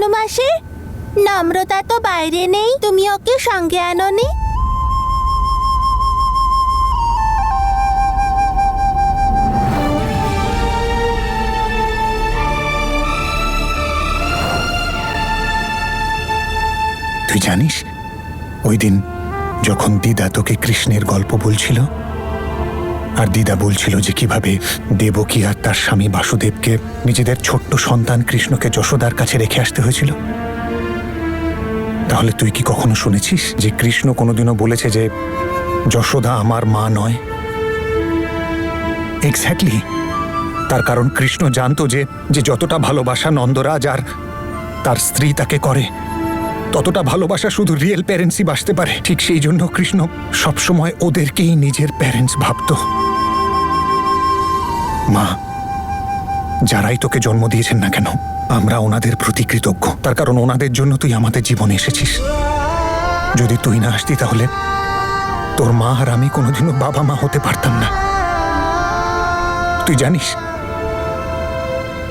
তনু মাসি, নম্রতা তো বাইরে নেই, তুমি ওকে সঙ্গে আনোনি? তুই জানিস ওই দিন যখন দিদা তোকে কৃষ্ণের গল্প বলছিল আর দিদা বলছিল যে কিভাবে দেবকী আর তার স্বামী বাসুদেবকে নিজেদের ছোট্ট সন্তান কৃষ্ণকে যশোদার কাছে রেখে আসতে হয়েছিল, তাহলে তুই কি কখনো শুনেছিস যে কৃষ্ণ কোনোদিনও বলেছে যে যশোদা আমার মা নয়? এক্স্যাক্টলি, তার কারণ কৃষ্ণ জানতো যে যতটা ভালোবাসা নন্দরাজ আর তার স্ত্রী তাকে করে, ততটা ভালোবাসা শুধু রিয়েল প্যারেন্টসই বাসতে পারে। ঠিক সেই জন্য কৃষ্ণ সবসময় ওদেরকেই নিজের প্যারেন্টস ভাবত। মা, যারাই তোকে জন্ম দিয়েছেন না কেন, আমরা ওনাদের প্রতি কৃতজ্ঞ, তার কারণ ওনাদের জন্য তুই আমাদের জীবনে এসেছিস। যদি তুই না আসতি তাহলে তোর মা আর আমি কোনোদিনও বাবা মা হতে পারতাম না। তুই জানিস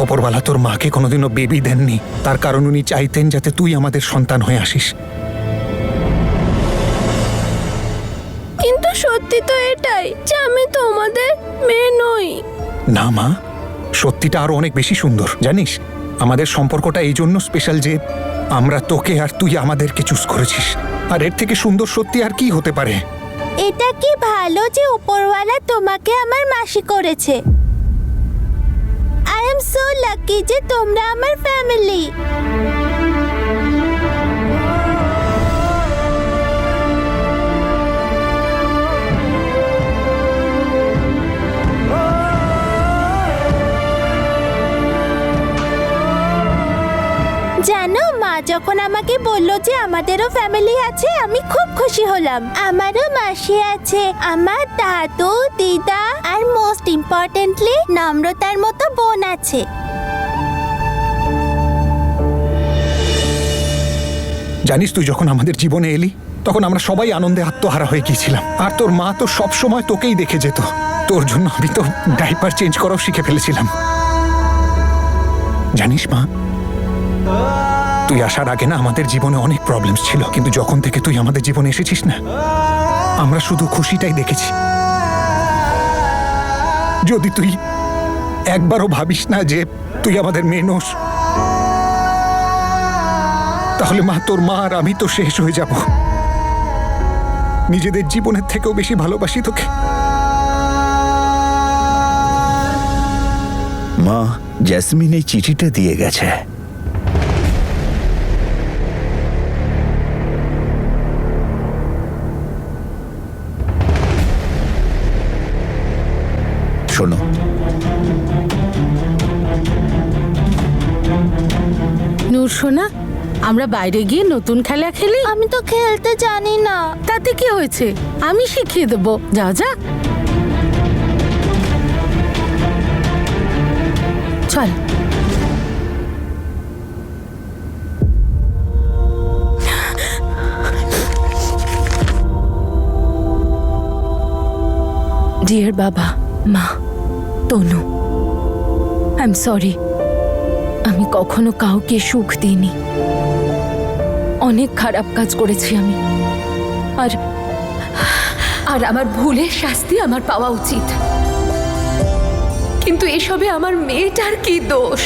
ওপরওয়ালা তোর মাকে কোনোদিনও বেবি দেননি, তার কারণ উনি চাইতেন যাতে তুই আমাদের সন্তান হয়ে আসিস। কিন্তু সত্যি তো এটাই যে আমি তোমাদের মেয়ে নই। না মা, সত্যিটা আরো অনেক বেশি সুন্দর। জানিস আমাদের সম্পর্কটা এই জন্য স্পেশাল যে আমরা তোকে আর তুই আমাদেরকে চুজ করেছিস, আর এর থেকে সুন্দর সত্যি আর কি হতে পারে? এটা কি ভালো যে উপরওয়ালা তোমাকে আমার মাসি করেছে। আই এম সো লাকি যে তোমরা আমার ফ্যামিলি। জানো, মা যখন আমাকে বলল যে আমাদেরও ফ্যামিলি আছে, আমি খুব খুশি হলাম। আমারও মাসি আছে, আমার দাদু, দিদা আর মোস্ট ইম্পর্টেন্টলি নম্রতার মতো বোন আছে। জানিস তুই যখন আমাদের জীবনে এলি তখন আমরা সবাই আনন্দে আত্মহারা হয়ে গিয়েছিলাম, আর তোর মা তো সব সময় তোকেই দেখে যেত। তোর জন্য আমি তো ডাইপার চেঞ্জ করাও শিখে ফেলেছিলাম। জানিস মা, তুই আসার আগে না আমাদের জীবনে অনেক প্রবলেমস ছিল, কিন্তু যখন থেকে তুই আমাদের জীবনে এসেছিস না, আমরা শুধু খুশিটাই দেখেছি। যদি তুই একবারও ভাবিস না যে তুই আমাদের মেয়ে নোস, তাহলে মা, তোর মা আর আমি তো শেষ হয়ে যাব। নিজেদের জীবনের থেকেও বেশি ভালোবাসি তোকে। মা, জেসমিন এই চিঠিটা দিয়ে গেছে। শোনো, নূর সোনা, আমরা বাইরে গিয়ে নতুন খেলা খেলি। আমি তো খেলতে জানি না। তাতে কি হয়েছে, আমি শিখিয়ে দেবো। যা যা, চল। ডিয়ার বাবা, মা, তনু, আই এম সরি। আমি কখনো কাউকে সুখ দিইনি, অনেক খারাপ কাজ করেছি আমি, আর আর আমার ভুলের শাস্তি আমার পাওয়া উচিত। কিন্তু এসবে আমার মেয়েটার কি দোষ?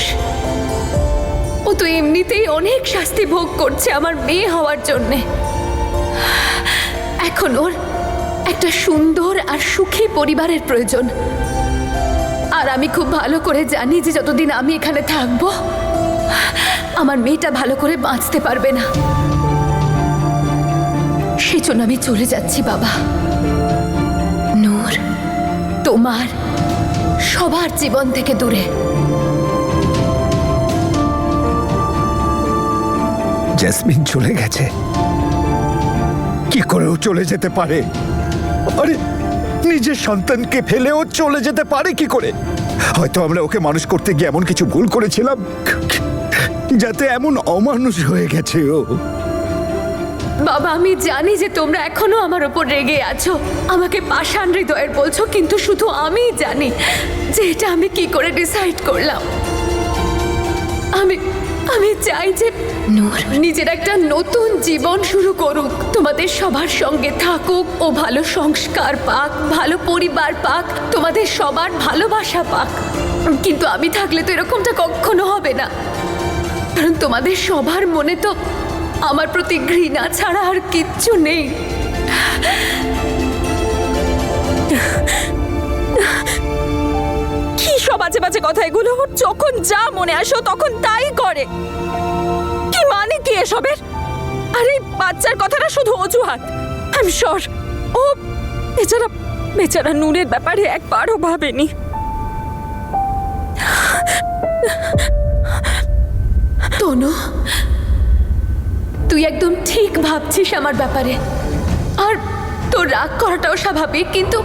ও তো এমনিতেই অনেক শাস্তি ভোগ করছে আমার মেয়ে হওয়ার জন্যে। এখন ওর একটা সুন্দর আর সুখী পরিবারের প্রয়োজন, আর আমি খুব ভালো করে জানি যে যতদিন আমি এখানে থাকবো আমার মেয়েটা ভালো করে বাঁচতে পারবে না। সেজন্য আমি চলে যাচ্ছি বাবা। নূর, তোমার সবার জীবন থেকে দূরে। জেসমিন চলে গেছে? কি করেও চলে যেতে পারে? আরে, নিজের সন্তানকে ফেলেও চলে যেতে পারে কি করে? হয়তো আমরা ওকে মানুষ করতে গিয়ে এমন কিছু ভুল করেছিলাম যাতে এমন অমানুষ হয়ে গেছে ও। বাবা, আমি জানি যে তোমরা এখনো আমার উপর রেগে আছো, আমাকে পাষাণ হৃদয়ের বলছো, কিন্তু শুধু আমিই জানি যে এটা আমি কি করে ডিসাইড করলাম। আমি চাই যে নূর নিজের একটা নতুন জীবন শুরু করুক, তোমাদের সবার সঙ্গে থাকুক, ও ভালো সংস্কার পাক, ভালো পরিবার পাক, তোমাদের সবার ভালোবাসা পাক। কিন্তু আমি থাকলে তো এরকমটা কখনো হবে না, কারণ তোমাদের সবার মনে তো আমার প্রতি ঘৃণা ছাড়া আর কিচ্ছু নেই। কি সব বাজে বাজে কথা এগুলো? ওর যখন যা মনে আসো তখন তাই করে। কি মানে কি এসবের? আরে বাচ্চার কথাটা শুধু অজুহাত। আই এম শিওর ও বেচারা বেচারা নূরের ব্যাপারে একবারও ভাবেনি। তনু, তুই একদম ঠিক ভাবছিস আমার ব্যাপারে, আর তোর রাগ করাটাও স্বাভাবিক, কিন্তু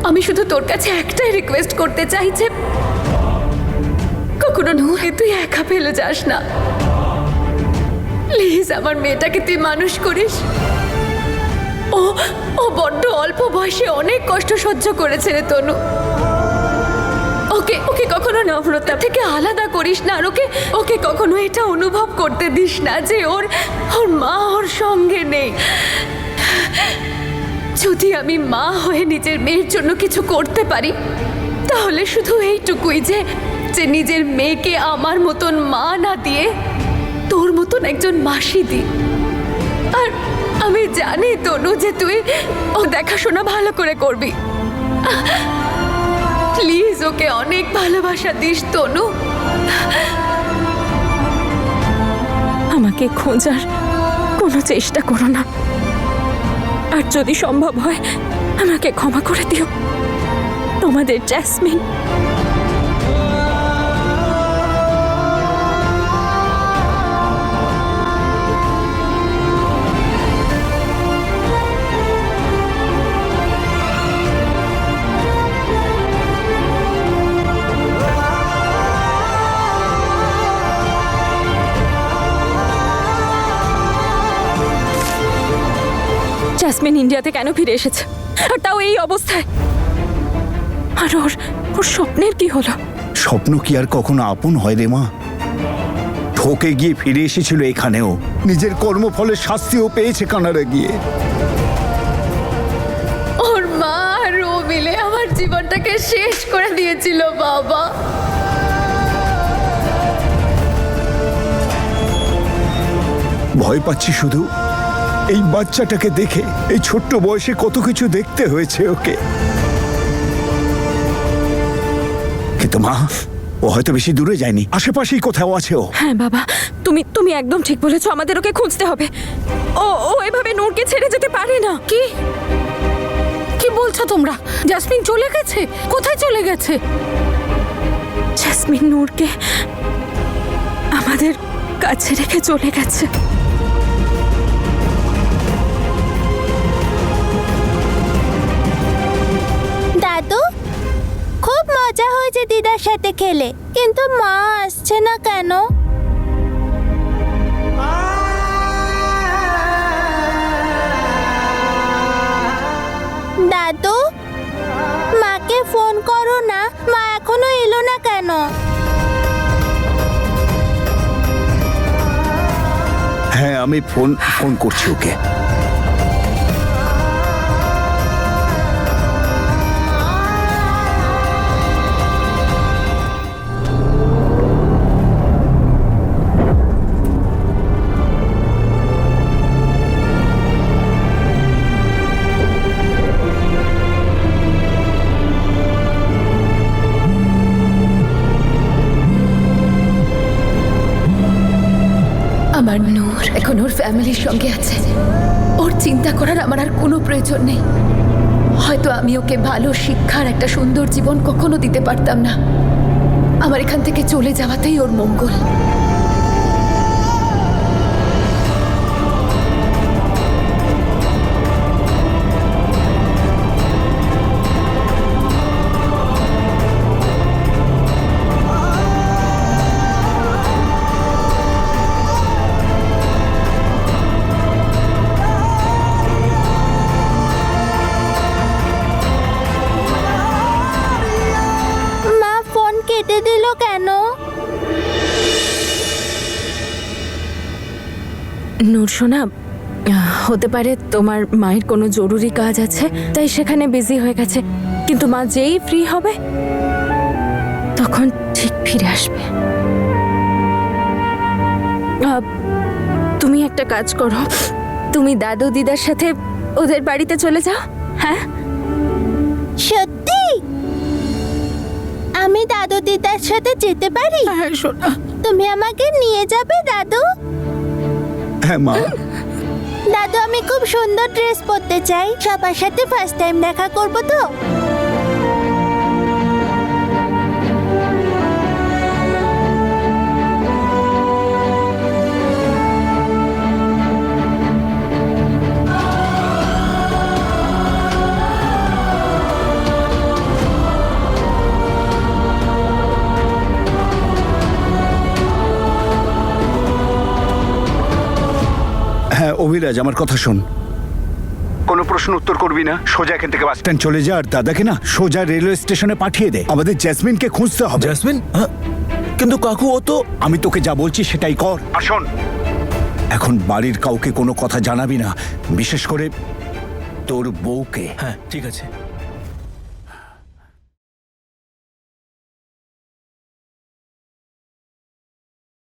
আমি শুধু তোর কাছে একটাই রিকোয়েস্ট করতে চাই যে কখনো নূরে তুই একা ফেলে যাস না। প্লিজ আমার মেয়েটাকে তুই মানুষ করিস। ও ও বড্ড অল্প বয়সে অনেক কষ্ট সহ্য করেছে রে তনু। ওকে ওকে কখনো নম্রতা থেকে আলাদা করিস না, আর ওকে ওকে কখনো এটা অনুভব করতে দিস না যে ওর ওর মা ওর সঙ্গে নেই। যদি আমি মা হয়ে নিজের মেয়ের জন্য কিছু করতে পারি, তাহলে শুধু এইটুকুই যে যে নিজের মেয়েকে আমার মতন মা না দিয়ে তোর মতন একজন মাসি দি। আর আমি জানি তনু যে তুই ও দেখাশোনা ভালো করে করবি। প্লিজ ওকে অনেক ভালোবাসা দিস তনু। আমাকে খোঁজার কোনো চেষ্টা করো না, আর যদি সম্ভব হয় আমাকে ক্ষমা করে দিও। তোমাদের জ্যাসমিন। জ্যাসমিন ইন্ডিয়াতে কেন ফিরে এসেছে, আর তাও এই অবস্থায়? আর ওর ওর স্বপ্নের কি হলো? স্বপ্ন কি আর কখনো আপন হয় রে মা? ঠকে গিয়ে ফিরে এসেছিল এখানেও, নিজের কর্মফলের শাস্তিও পেয়েছে কানাডা গিয়ে। ওর মা আর ও মিলে আমার জীবনটাকে শেষ করে দিয়েছিল বাবা। ভয় পাচ্ছি শুধু এই বাচ্চাটাকে দেখে। এই ছোট্ট বয়সে কত কিছু দেখতে হয়েছে ওকে। কিন্তু মা, ও হয়তো বেশি দূরে যায়নি, আশেপাশেই কোথাও আছে ও। হ্যাঁ বাবা, তুমি তুমি একদম ঠিক বলেছো, আমাদের ওকে খুঁজতে হবে। ও ও এভাবে নূরকে ছেড়ে যেতে পারে না। কি কি বলছো তোমরা? জাসমিন চলে গেছে? কোথায় চলে গেছে? জাসমিন নূরকে আমাদের কাছে রেখে চলে গেছে। দাদু, খুব মজা হয়েছে দিদার সাথে খেলে, কিন্তু মা আসছে না কেন? দাদু, মাকে ফোন করো না, মা এখনো এলো না কেন? হ্যাঁ, আমি ফোন করছি ওকে। আমার নূর এখন ওর ফ্যামিলির সঙ্গে আছে, ওর চিন্তা করার আমার আর কোনো প্রয়োজন নেই। হয়তো আমি ওকে ভালো শিক্ষার একটা সুন্দর জীবন কখনো দিতে পারতাম না, আমার এখান থেকে চলে যাওয়াতেই ওর মঙ্গল। মা ফোন কেটে দিল কেন? নূর সোনা, হতে পারে তোমার মায়ের কোনো জরুরি কাজ আছে তাই সেখানে বিজি হয়ে গেছে, কিন্তু মা যেই ফ্রি হবে তখন ঠিক ফিরে আসবে। তুমি একটা কাজ করো, তুমি দাদু দিদার সাথে ওদের বাড়িতে চলে যাও। হ্যাঁ, সত্যি আমি দাদু দিদার সাথে যেতে পারি? হ্যাঁ সোনা, তুমি আমাকে নিয়ে যাবে দাদু? হ্যাঁ মা, দাদু আমি খুব সুন্দর ড্রেস পরতে চাই, সবার সাথে ফার্স্ট টাইম দেখা করব তো। হ্যাঁ অভিরাজ, আমার কথা শোন। কোনো প্রশ্ন উত্তর করবি না, সোজা এখান থেকে বাস স্ট্যান্ড চলে যা আর দাদাকে না সোজা রেলওয়ে স্টেশনে পাঠিয়ে দে। আমাদের জেসমিনকে খুঁজতে হবে। জেসমিন? কিন্তু কাকু, ও তো... আমি তোকে যা বলছি সেটাই কর। আর শোন, এখন বাড়ির কাউকে কোনো কথা জানাবি না, বিশেষ করে তোর বউকে। হ্যাঁ, ঠিক আছে।